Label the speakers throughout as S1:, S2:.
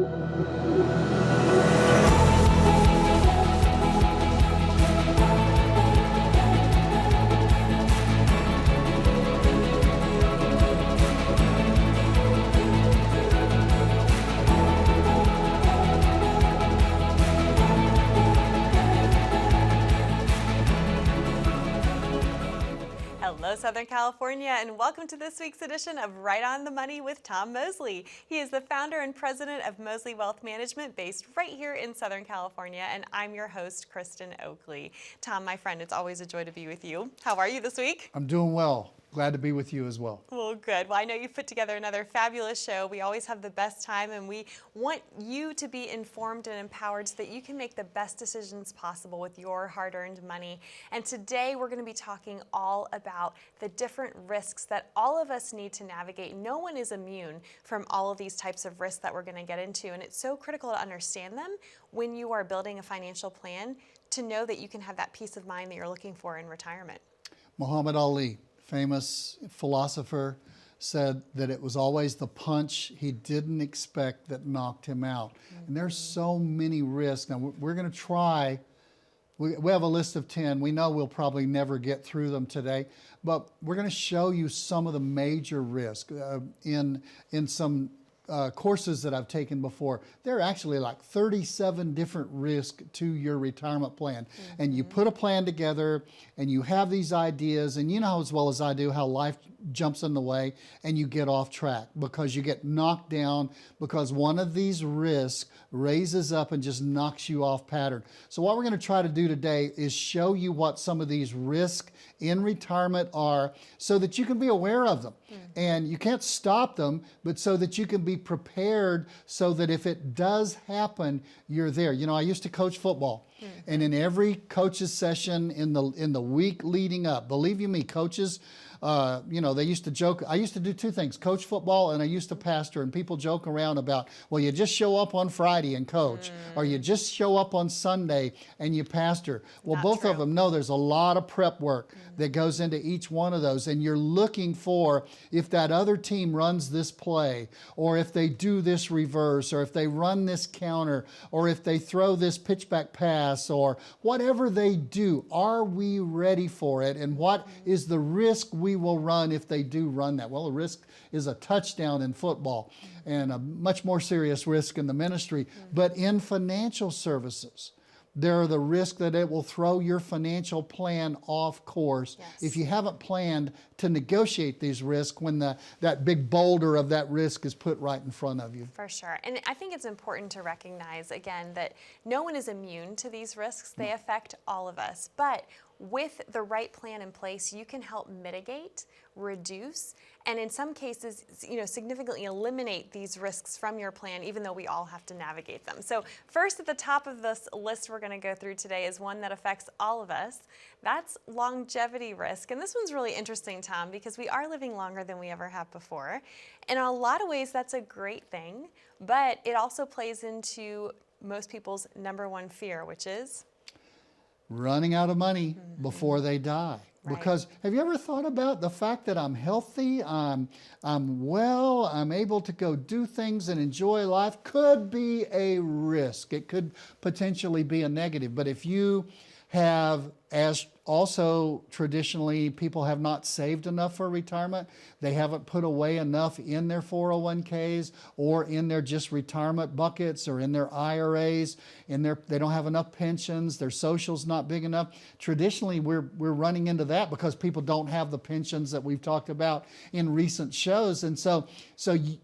S1: Hello, Southern California, and welcome to this week's edition of Right on the Money with Tom Mosley. He is the founder and president of Mosley Wealth Management, based right here in Southern California, and I'm your host, Kristen Oakley. Tom, my friend, it's always a joy to be with you. How are you this week?
S2: I'm doing well. Glad to be with you as well.
S1: Well, good. Well, I know you've put together another fabulous show. We always have the best time, and we want you to be informed and empowered so that you can make the best decisions possible with your hard-earned money. And today we're going to be talking all about the different risks that all of us need to navigate. No one is immune from all of these types of risks that we're going to get into, and it's so critical to understand them when you are building a financial plan to know that you can have that peace of mind that you're looking for in retirement.
S2: Muhammad Ali, famous philosopher, said that it was always the punch he didn't expect that knocked him out. And there's so many risks. Now we're going to try, we have a list of 10. We know we'll probably never get through them today, but we're going to show you some of the major risks in some courses that I've taken before. There are actually like 37 different risks to your retirement plan. And you put a plan together and you have these ideas, and you know as well as I do how life jumps in the way and you get off track because you get knocked down because one of these risks raises up and just knocks you off pattern. So what we're going to try to do today is show you what some of these risks in retirement are so that you can be aware of them. And you can't stop them, but so that you can be prepared so that if it does happen, you're there. You know, I used to coach football. And in every coach's session in the week leading up, believe you me, coaches, you know, they used to joke. I used to do two things, coach football and I used to pastor, and people joke around about, well, you just show up on Friday and coach, or you just show up on Sunday and you pastor. Well,
S1: Not
S2: both
S1: true.
S2: of them know there's a lot of prep work that goes into each one of those, and you're looking for if that other team runs this play, or if they do this reverse, or if they run this counter, or if they throw this pitchback pass, or whatever they do, are we ready for it? And what is the risk we will run if they do run that? Well, the risk is a touchdown in football and a much more serious risk in the ministry. But in financial services, there are the risk that it will throw your financial plan off course if you haven't planned to negotiate these risks when that big boulder of that risk is put right in front of you.
S1: For sure. And I think it's important to recognize, again, that no one is immune to these risks. They affect all of us. But with the right plan in place, you can help mitigate, reduce, and in some cases, you know, significantly eliminate these risks from your plan, even though we all have to navigate them. So first at the top of this list we're going to go through today is one that affects all of us. That's longevity risk. And this one's really interesting, Tom, because we are living longer than we ever have before. And in a lot of ways, that's a great thing, but it also plays into most people's number one fear, which is
S2: running out of money before they die.
S1: Right.
S2: Because have you ever thought about the fact that I'm healthy, I'm well, I'm able to go do things and enjoy life? Could be a risk. It could potentially be a negative. But if you have, as also traditionally people have not saved enough for retirement, they haven't put away enough in their 401ks or in their just retirement buckets or in their IRAs, they don't have enough pensions, their social's not big enough. Traditionally, we're running into that because people don't have the pensions that we've talked about in recent shows. And so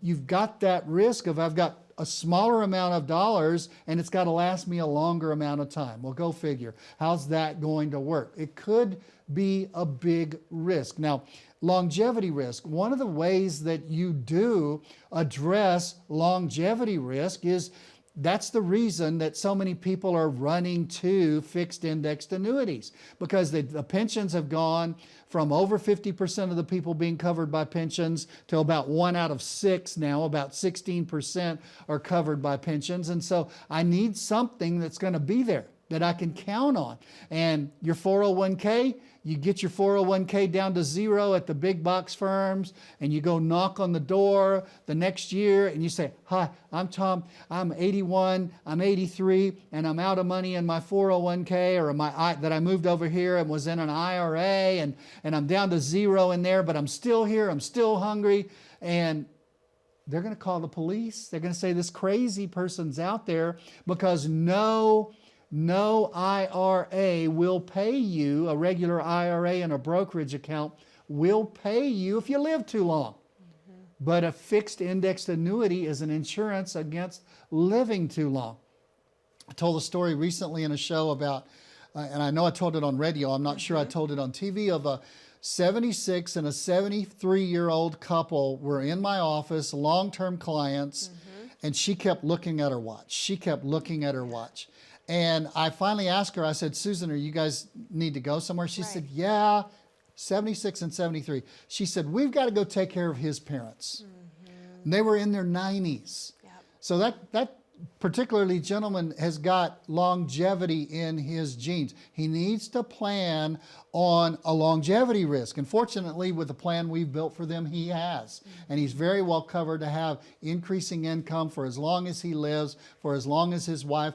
S2: you've got that risk of, I've got a smaller amount of dollars and it's got to last me a longer amount of time. Well, go figure. How's that going to work? It could be a big risk. Now, longevity risk, one of the ways that you do address longevity risk is that's the reason that so many people are running to fixed indexed annuities, because the pensions have gone from over 50% of the people being covered by pensions to about 1 out of 6 now, about 16% are covered by pensions. And so I need something that's going to be there that I can count on. And your 401k, you get your 401k down to zero at the big box firms, and you go knock on the door the next year and you say, "Hi, I'm Tom, I'm 81, I'm 83, and I'm out of money in my 401k or that I moved over here and was in an IRA, and I'm down to zero in there, but I'm still here, I'm still hungry." And they're going to call the police. They're going to say this crazy person's out there, because no IRA will pay you, a regular IRA and a brokerage account will pay you if you live too long. But a fixed indexed annuity is an insurance against living too long. I told a story recently in a show about, and I know I told it on radio, I'm not sure I told it on TV, of a 76 and a 73-year-old couple were in my office, long-term clients, and she kept looking at her watch. She kept looking at her watch. And I finally asked her, I said, "Susan, are you guys need to go somewhere?" She said, "Yeah, 76 and 73. She said, "We've got to go take care of his parents." And they were in their 90s.
S1: Yep.
S2: So that particularly gentleman has got longevity in his genes. He needs to plan on a longevity risk. And fortunately, with the plan we've built for them, he has. And he's very well covered to have increasing income for as long as he lives, for as long as his wife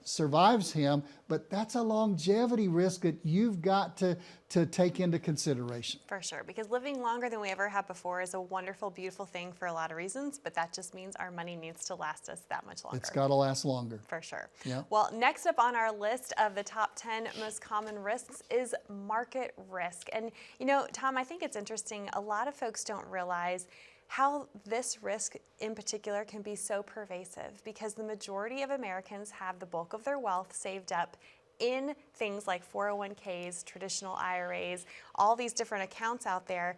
S2: survives him. But that's a longevity risk that you've got to take into consideration.
S1: For sure, because living longer than we ever have before is a wonderful, beautiful thing for a lot of reasons, but that just means our money needs to last us that much longer.
S2: It's got to last longer.
S1: For sure.
S2: Yeah.
S1: Well, next up on our list of the top 10 most common risks is market risk. And you know, Tom, I think it's interesting, a lot of folks don't realize how this risk in particular can be so pervasive, because the majority of Americans have the bulk of their wealth saved up in things like 401ks, traditional IRAs, all these different accounts out there.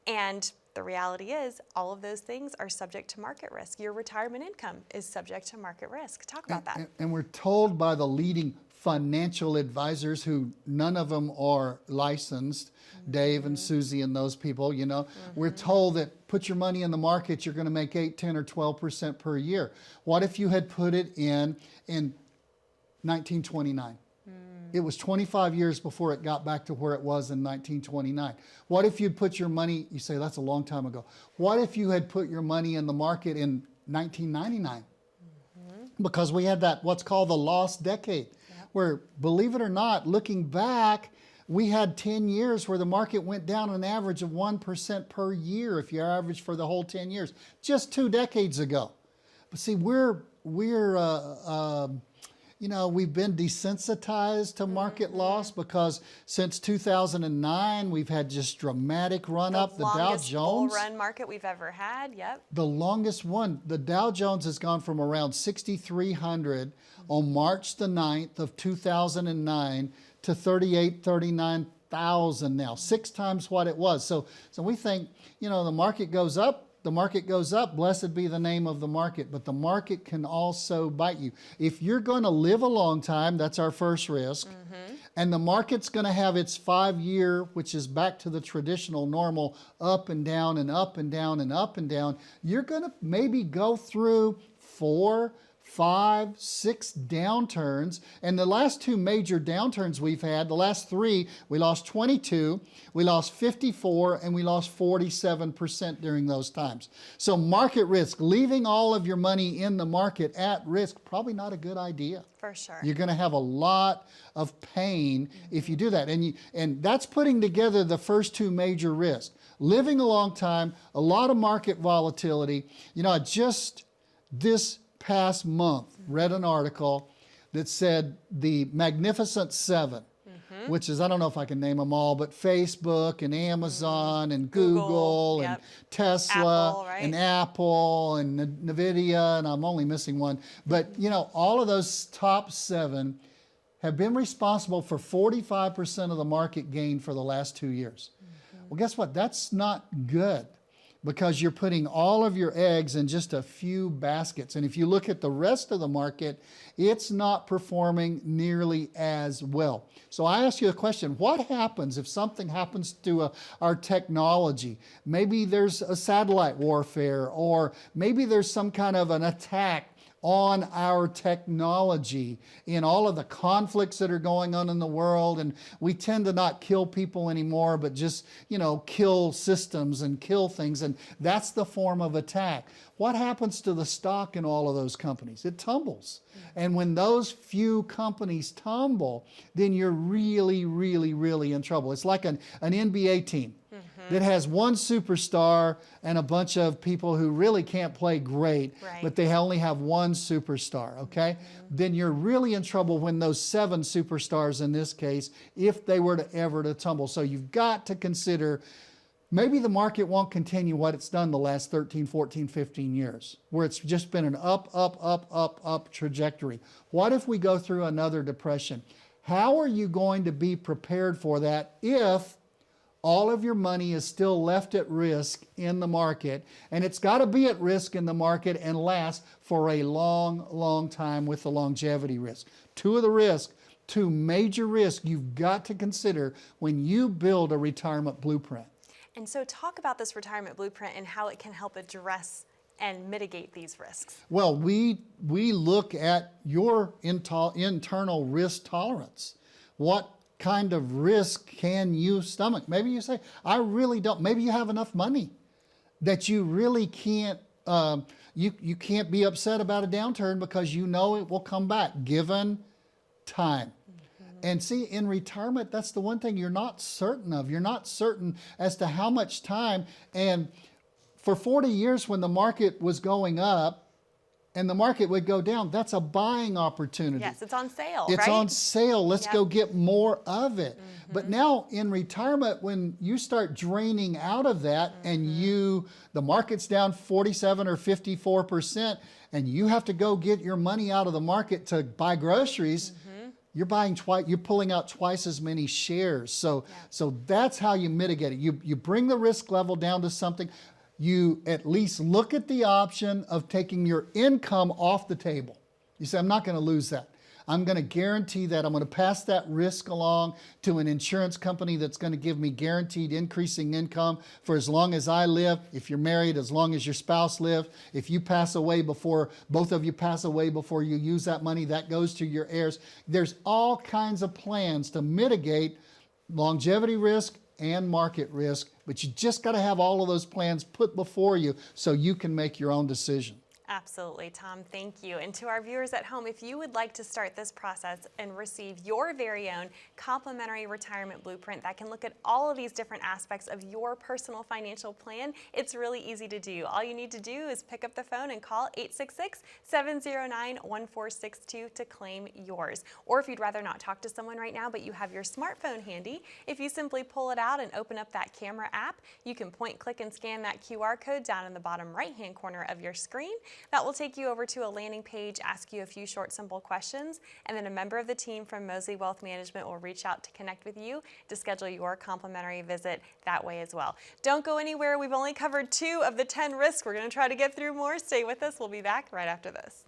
S1: And the reality is all of those things are subject to market risk. Your retirement income is subject to market risk. Talk about that.
S2: And we're told by the leading financial advisors, who none of them are licensed, Dave and Susie and those people, you know, we're told that put your money in the market, you're going to make 8, 10, or 12% per year. What if you had put it in 1929? It was 25 years before it got back to where it was in 1929. What if you'd put your money, you say that's a long time ago. What if you had put your money in the market in 1999? Because we had that, what's called the lost decade, where, believe it or not, looking back, we had 10 years where the market went down an average of 1% per year if you average for the whole 10 years, just 2 decades ago. But see, you know, we've been desensitized to market loss, because since 2009, we've had just dramatic run up. The Dow Jones.
S1: Bull run market we've ever had, yep.
S2: The longest one. The Dow Jones has gone from around 6,300 on March the 9th of 2009 to 39,000 now, 6 times what it was. So we think, you know, the market goes up. The market goes up, blessed be the name of the market, but the market can also bite you. If you're going to live a long time, that's our first risk, and the market's going to have its 5-year, which is back to the traditional normal, up and down and up and down and up and down, you're going to maybe go through 4, 5, 6 downturns. And the last 2 major downturns we've had, the last 3, we lost 22, we lost 54, and we lost 47% during those times. So market risk, leaving all of your money in the market at risk, probably not a good idea.
S1: For sure.
S2: You're going to have a lot of pain if you do that. And that's putting together the first 2 major risks. Living a long time, a lot of market volatility. You know, I just, this past month, read an article that said the Magnificent Seven, which is, I don't know if I can name them all, but Facebook and Amazon and Google and Tesla
S1: Apple, right?
S2: and Apple and NVIDIA, and I'm only missing one. But, you know, all of those top 7 have been responsible for 45% of the market gain for the last 2 years. Well, guess what? That's not good, because you're putting all of your eggs in just a few baskets. And if you look at the rest of the market, it's not performing nearly as well. So I ask you a question: what happens if something happens to our technology? Maybe there's a satellite warfare, or maybe there's some kind of an attack on our technology in all of the conflicts that are going on in the world. And we tend to not kill people anymore, but just, kill systems and kill things. And that's the form of attack. What happens to the stock in all of those companies? It tumbles. And when those few companies tumble, then you're really, really, really in trouble. It's like an NBA team that has one superstar and a bunch of people who really can't play great, but they only have one superstar, okay? Then you're really in trouble when those 7 superstars in this case, if they were to ever to tumble. So you've got to consider maybe the market won't continue what it's done the last 13, 14, 15 years, where it's just been an up trajectory. What if we go through another depression? How are you going to be prepared for that if all of your money is still left at risk in the market? And it's got to be at risk in the market and last for a long, long time with the longevity risk. Two major risks you've got to consider when you build a retirement blueprint.
S1: And so talk about this retirement blueprint and how it can help address and mitigate these risks.
S2: Well, we look at your internal risk tolerance. What kind of risk can you stomach? Maybe you say, I really don't. Maybe you have enough money that you really can't, you can't be upset about a downturn because you know it will come back given time. And see, in retirement, that's the one thing you're not certain of. You're not certain as to how much time. And for 40 years when the market was going up and the market would go down, that's a buying opportunity.
S1: Yes, it's on sale,
S2: It's on sale. Let's go get more of it. But now in retirement, when you start draining out of that and the market's down 47 or 54% and you have to go get your money out of the market to buy groceries, you're buying you're pulling out twice as many shares. So that's how you mitigate it. You bring the risk level down to something. You at least look at the option of taking your income off the table. You say, I'm not going to lose that. I'm going to guarantee that. I'm going to pass that risk along to an insurance company that's going to give me guaranteed increasing income for as long as I live. If you're married, as long as your spouse lives. If you pass away before, both of you pass away before you use that money, that goes to your heirs. There's all kinds of plans to mitigate longevity risk and market risk, but you just got to have all of those plans put before you so you can make your own decision.
S1: Absolutely, Tom, thank you. And to our viewers at home, if you would like to start this process and receive your very own complimentary retirement blueprint that can look at all of these different aspects of your personal financial plan, it's really easy to do. All you need to do is pick up the phone and call 866-709-1462 to claim yours. Or if you'd rather not talk to someone right now, but you have your smartphone handy, if you simply pull it out and open up that camera app, you can point, click, and scan that QR code down in the bottom right-hand corner of your screen. That will take you over to a landing page, ask you a few short, simple questions, and then a member of the team from Mosley Wealth Management will reach out to connect with you to schedule your complimentary visit that way as well. Don't go anywhere. We've only covered 2 of the 10 risks. We're going to try to get through more. Stay with us. We'll be back right after this.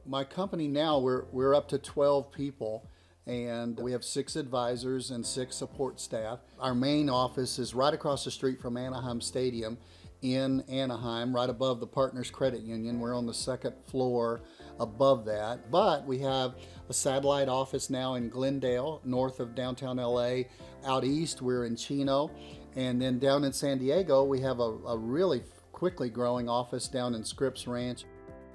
S2: My company now, we're up to 12 people. And we have 6 advisors and 6 support staff. Our main office is right across the street from Anaheim Stadium in Anaheim, right above the Partners Credit Union. We're on the 2nd floor above that. But we have a satellite office now in Glendale, north of downtown LA. Out east, we're in Chino. And then down in San Diego, we have a really quickly growing office down in Scripps Ranch.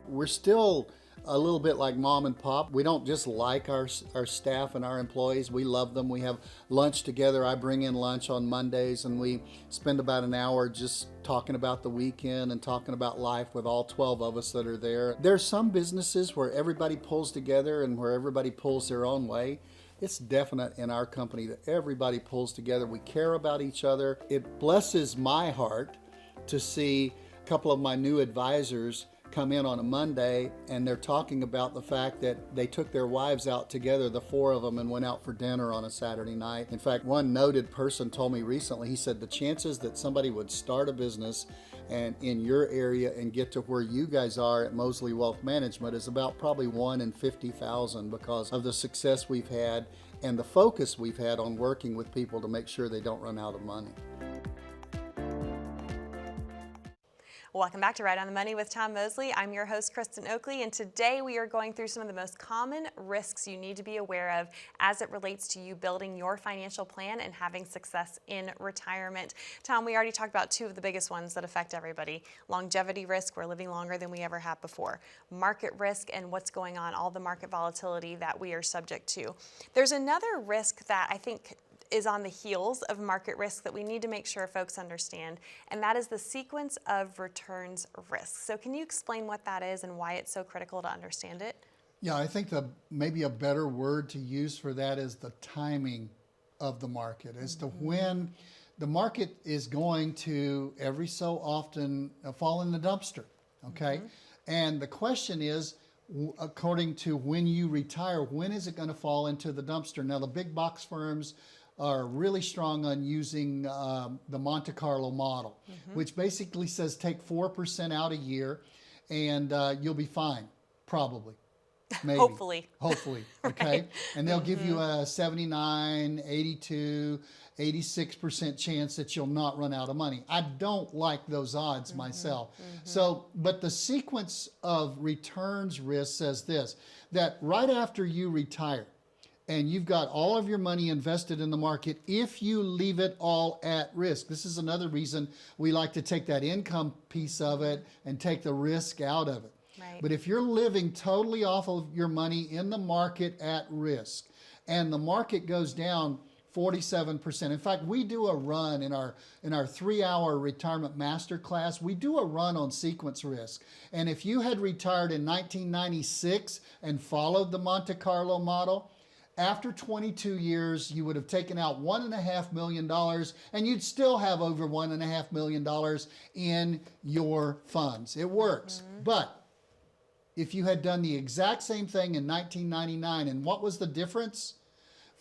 S2: We're still a little bit like mom and pop. We don't just like our staff and our employees. We love them. We have lunch together. I bring in lunch on Mondays and we spend about an hour just talking about the weekend and talking about life with all 12 of us that are there. There's some businesses where everybody pulls together and where everybody pulls their own way. It's definite in our company that everybody pulls together. We care about each other. It blesses my heart to see a couple of my new advisors come in on a Monday and they're talking about the fact that they took their wives out together, the 4 of them, and went out for dinner on a Saturday night. In fact, one noted person told me recently, he said the chances that somebody would start a business and in your area and get to where you guys are at Mosley Wealth Management is about probably 1 in 50,000 because of the success we've had and the focus we've had on working with people to make sure they don't run out of money.
S1: Welcome back to Right on the Money with Tom Mosley. I'm your host, Kristen Oakley, and today we are going through some of the most common risks you need to be aware of as it relates to you building your financial plan and having success in retirement. Tom, we already talked about two of the biggest ones that affect everybody. Longevity risk, we're living longer than we ever have before. Market risk and what's going on, all the market volatility that we are subject to. There's another risk that I think is on the heels of market risk that we need to make sure folks understand, and that is the sequence of returns risks. So can you explain what that is and why it's so critical to understand it?
S2: Yeah, I think maybe a better word to use for that is the timing of the market, as to when the market is going to every so often fall in the dumpster, okay? And the question is, according to when you retire, when is it going to fall into the dumpster? Now, the big box firms are really strong on using the Monte Carlo model, which basically says take 4% out a year and you'll be fine, probably, maybe. Hopefully, okay?
S1: Right.
S2: And they'll give you a 79, 82, 86% chance that you'll not run out of money. I don't like those odds myself. So, but the sequence of returns risk says this, that right after you retire, and you've got all of your money invested in the market, if you leave it all at risk. This is another reason we like to take that income piece of it and take the risk out of it.
S1: Right.
S2: But if you're living totally off of your money in the market at risk, and the market goes down 47%. In fact, we do a run in our 3-hour retirement masterclass. We do a run on sequence risk. And if you had retired in 1996 and followed the Monte Carlo model, after 22 years, you would have taken out $1.5 million, and you'd still have over $1.5 million in your funds. It works. But if you had done the exact same thing in 1999, and what was the difference?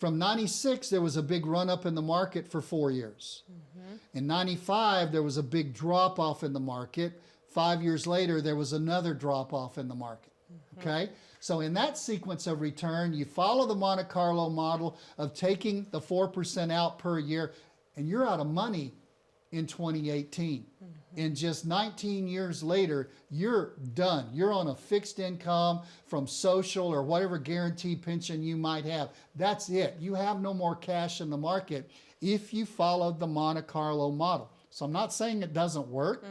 S2: From 96, there was a big run up in the market for 4 years. In 95, there was a big drop off in the market. 5 years later, there was another drop off in the market. Okay? So in that sequence of return, you follow the Monte Carlo model of taking the 4% out per year, and you're out of money in 2018. And just 19 years later, you're done. You're on a fixed income from social or whatever guaranteed pension you might have. That's it. You have no more cash in the market if you followed the Monte Carlo model. So I'm not saying it doesn't work.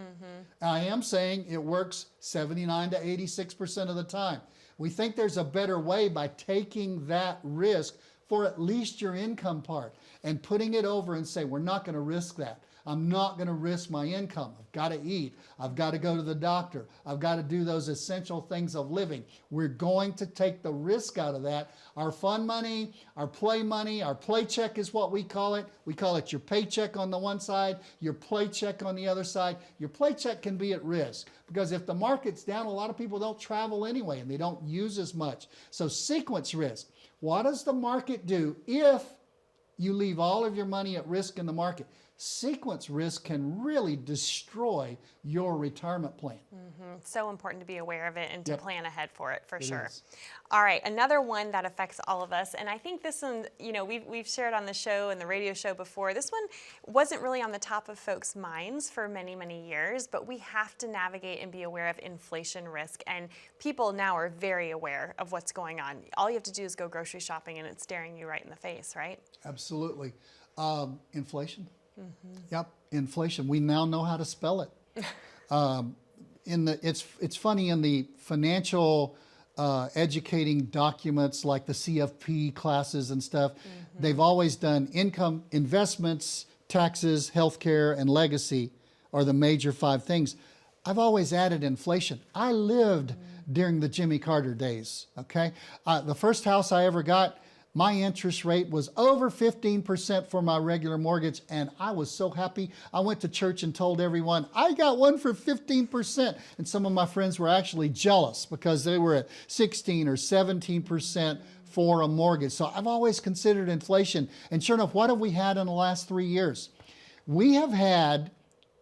S2: I am saying it works 79 to 86% of the time. We think there's a better way by taking that risk for at least your income part and putting it over and say, we're not going to risk that. I'm not going to risk my income. I've got to eat. I've got to go to the doctor. I've got to do those essential things of living. We're going to take the risk out of that. Our fun money, our play check is what we call it. We call it your paycheck on the one side, your play check on the other side. Your play check can be at risk because if the market's down, a lot of people don't travel anyway and they don't use as much. So sequence risk. What does the market do if you leave all of your money at risk in the market? Sequence risk can really destroy your retirement plan.
S1: So important to be aware of it and to plan ahead for it, for sure.
S2: Is.
S1: All right, another one that affects all of us, and I think this one, you know, we've shared on the show and the radio show before. This one wasn't really on the top of folks' minds for many, many years, but we have to navigate and be aware of inflation risk, and people now are very aware of what's going on. All you have to do is go grocery shopping and it's staring you right in the face, right?
S2: Absolutely. Inflation. Yep, inflation. We now know how to spell it. It's funny in the financial educating documents like the CFP classes and stuff. They've always done income, investments, taxes, healthcare, and legacy are the major 5 things. I've always added inflation. I lived during the Jimmy Carter days. Okay, the first house I ever got, my interest rate was over 15% for my regular mortgage, and I was so happy. I went to church and told everyone, I got one for 15%. And some of my friends were actually jealous because they were at 16 or 17% for a mortgage. So I've always considered inflation. And sure enough, what have we had in the last 3 years? We have had,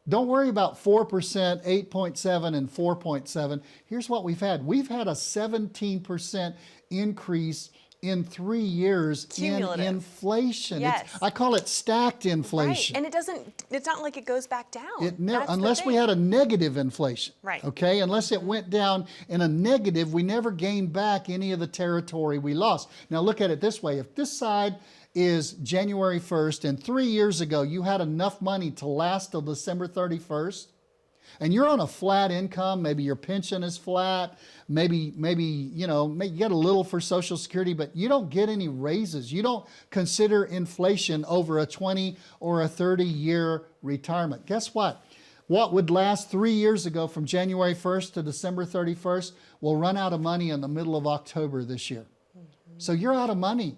S2: don't worry about 4%, 8.7, and 4.7. Here's what we've had. We've had a 17% increase in 3 years in
S1: Cumulative.
S2: inflation.
S1: Yes.
S2: I call it stacked inflation.
S1: Right. And it's not like it goes back down.
S2: Unless we had a negative inflation.
S1: Right.
S2: Okay, unless it went down in a negative, we never gained back any of the territory we lost. Now look at it this way. If this side is January 1st and 3 years ago you had enough money to last till December 31st, and you're on a flat income, maybe your pension is flat, maybe you get a little for Social Security, but you don't get any raises. You don't consider inflation over a 20 or a 30-year retirement. Guess what? What would last 3 years ago from January 1st to December 31st will run out of money in the middle of October this year. So you're out of money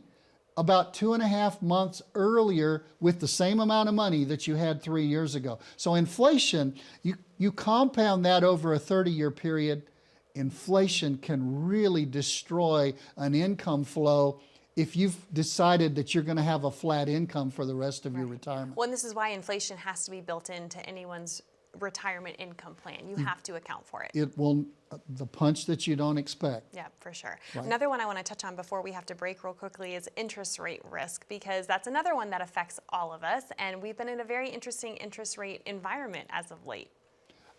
S2: about 2.5 months earlier with the same amount of money that you had 3 years ago. So inflation, you compound that over a 30-year period, inflation can really destroy an income flow if you've decided that you're going to have a flat income for the rest of your retirement.
S1: Well, and this is why inflation has to be built into anyone's retirement income plan. You have to account for it.
S2: It will, the punch that you don't expect.
S1: Yeah, for sure.
S2: Right.
S1: Another one I want to touch on before we have to break real quickly is interest rate risk, because that's another one that affects all of us, and we've been in a very interesting interest rate environment as of late.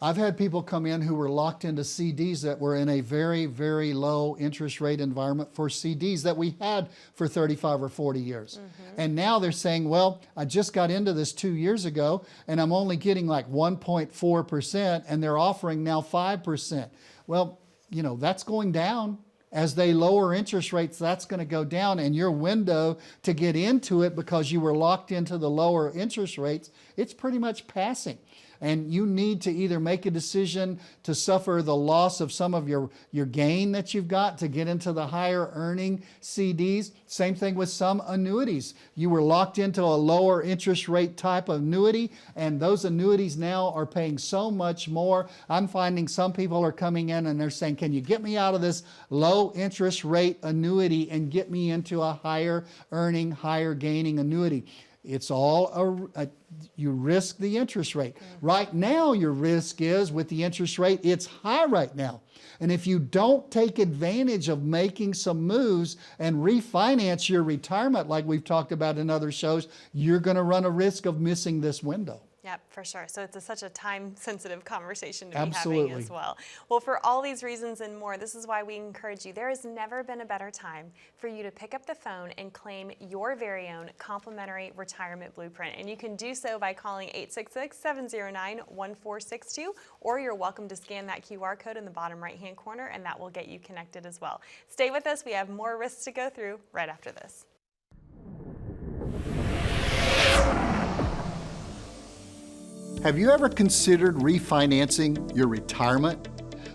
S2: I've had people come in who were locked into CDs that were in a very, very low interest rate environment for CDs that we had for 35 or 40 years. And now they're saying, well, I just got into this 2 years ago and I'm only getting like 1.4% and they're offering now 5%. Well, you know, that's going down. As they lower interest rates, that's going to go down, and your window to get into it because you were locked into the lower interest rates, it's pretty much passing. And you need to either make a decision to suffer the loss of some of your gain that you've got to get into the higher earning CDs. Same thing with some annuities. You were locked into a lower interest rate type of annuity, and those annuities now are paying so much more. I'm finding some people are coming in and they're saying, can you get me out of this low interest rate annuity and get me into a higher earning, higher gaining annuity? It's all you risk the interest rate. Right now, your risk is with the interest rate, it's high right now. And if you don't take advantage of making some moves and refinance your retirement like we've talked about in other shows, you're going to run a risk of missing this window.
S1: Yep, for sure. So it's such a time-sensitive conversation to
S2: Absolutely.
S1: be having as well. Well, for all these reasons and more, this is why we encourage you. There has never been a better time for you to pick up the phone and claim your very own complimentary retirement blueprint. And you can do so by calling 866-709-1462, or you're welcome to scan that QR code in the bottom right-hand corner, and that will get you connected as well. Stay with us. We have more risks to go through right after this.
S2: Have you ever considered refinancing your retirement?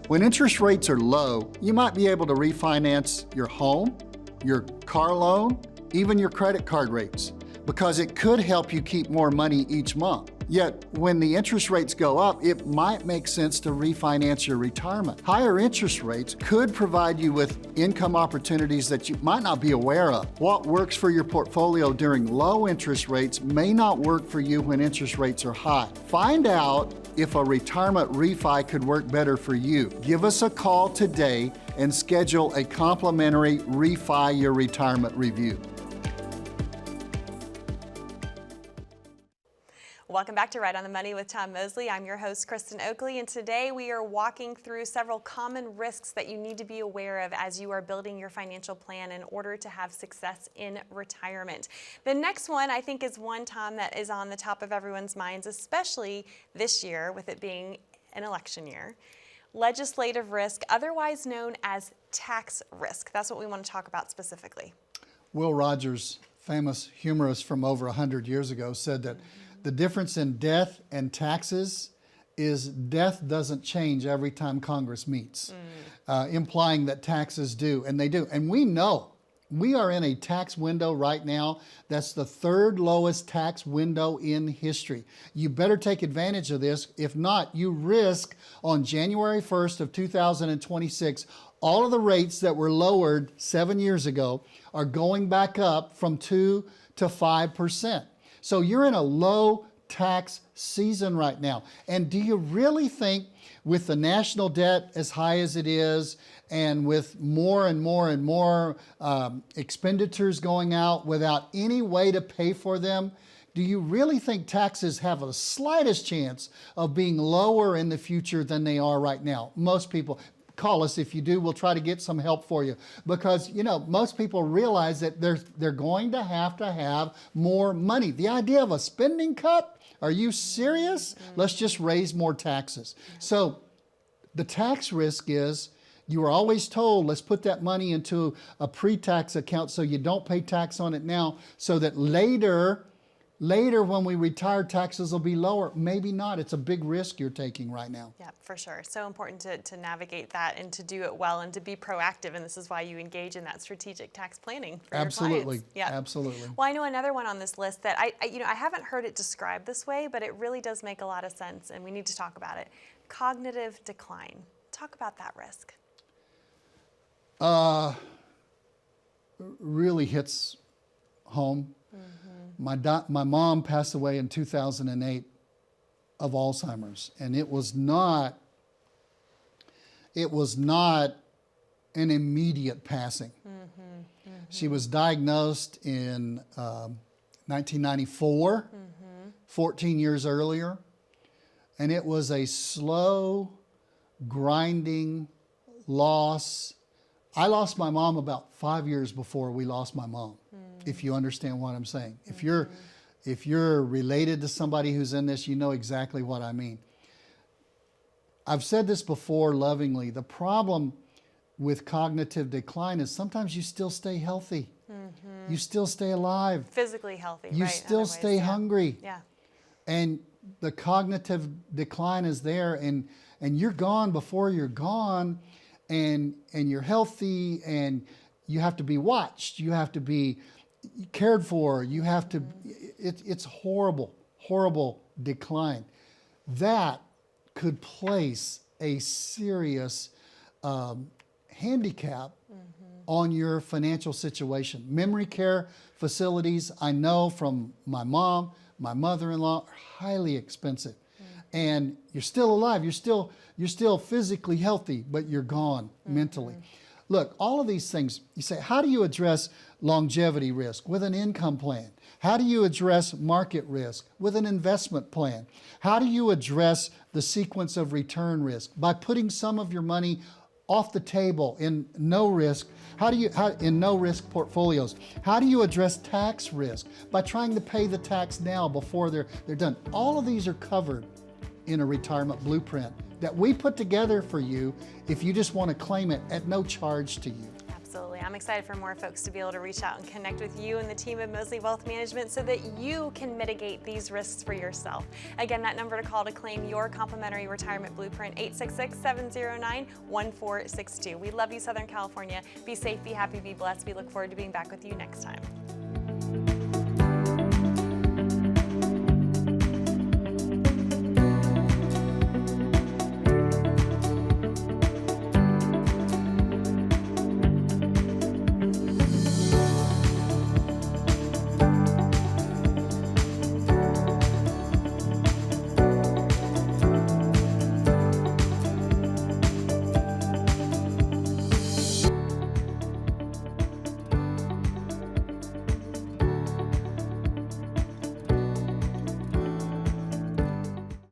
S2: When interest rates are low, you might be able to refinance your home, your car loan, even your credit card rates, because it could help you keep more money each month. Yet, when the interest rates go up, it might make sense to refinance your retirement. Higher interest rates could provide you with income opportunities that you might not be aware of. What works for your portfolio during low interest rates may not work for you when interest rates are high. Find out if a retirement refi could work better for you. Give us a call today and schedule a complimentary Refi Your Retirement review.
S1: Welcome back to Right on the Money with Tom Mosley. I'm your host, Kristen Oakley, and today we are walking through several common risks that you need to be aware of as you are building your financial plan in order to have success in retirement. The next one, I think, is one, Tom, that is on the top of everyone's minds, especially this year with it being an election year. Legislative risk, otherwise known as tax risk. That's what we want to talk about specifically. Will
S2: Rogers, famous humorist from over 100 years ago, said that the difference in death and taxes is death doesn't change every time Congress meets, implying that taxes do, and they do. And we know we are in a tax window right now that's the third lowest tax window in history. You better take advantage of this. If not, you risk on January 1st of 2026, all of the rates that were lowered 7 years ago are going back up from 2 to 5%. So you're in a low tax season right now. And do you really think with the national debt as high as it is, and with more and more and more expenditures going out without any way to pay for them, do you really think taxes have the slightest chance of being lower in the future than they are right now? Most people, call us if you do, we'll try to get some help for you. Because, you know, most people realize that they're going to have more money. The idea of a spending cut, are you serious? Let's just raise more taxes. So the tax risk is, you were always told, let's put that money into a pre-tax account so you don't pay tax on it now, so that later when we retire, taxes will be lower. Maybe not. It's a big risk you're taking right now.
S1: Yeah, for sure. So important to navigate that and to do it well and to be proactive. And this is why you engage in that strategic tax planning for your clients. Yeah,
S2: absolutely.
S1: Well, I know another one on this list that I haven't heard it described this way, but it really does make a lot of sense, and we need to talk about it. Cognitive decline. Talk about that risk.
S2: Really hits home. My mom passed away in 2008 of Alzheimer's, and it was not an immediate passing. She was diagnosed in 1994, 14 years earlier, and it was a slow, grinding loss. I lost my mom about 5 years before we lost my mom, if you understand what I'm saying. If you're related to somebody who's in this, you know exactly what I mean. I've said this before lovingly. The problem with cognitive decline is sometimes you still stay healthy. You still stay alive.
S1: Physically healthy,
S2: You
S1: right?
S2: still stay hungry.
S1: Yeah.
S2: And the cognitive decline is there, and you're gone before you're gone. And you're healthy, and you have to be watched. You have to be cared for. You have to, it's horrible, horrible decline. That could place a serious handicap on your financial situation. Memory care facilities, I know from my mom, my mother-in-law, are highly expensive. And you're still alive, you're still physically healthy, but you're gone mentally. Look, all of these things, you say, how do you address longevity risk? With an income plan. How do you address market risk? With an investment plan. How do you address the sequence of return risk? By putting some of your money off the table in no risk. In no risk portfolios. How do you address tax risk? By trying to pay the tax now before they're done. All of these are covered in a retirement blueprint that we put together for you if you just want to claim it at no charge to you.
S1: Absolutely. I'm excited for more folks to be able to reach out and connect with you and the team at Mosley Wealth Management so that you can mitigate these risks for yourself. Again, that number to call to claim your complimentary retirement blueprint, 866-709-1462. We love you, Southern California. Be safe, be happy, be blessed. We look forward to being back with you next time.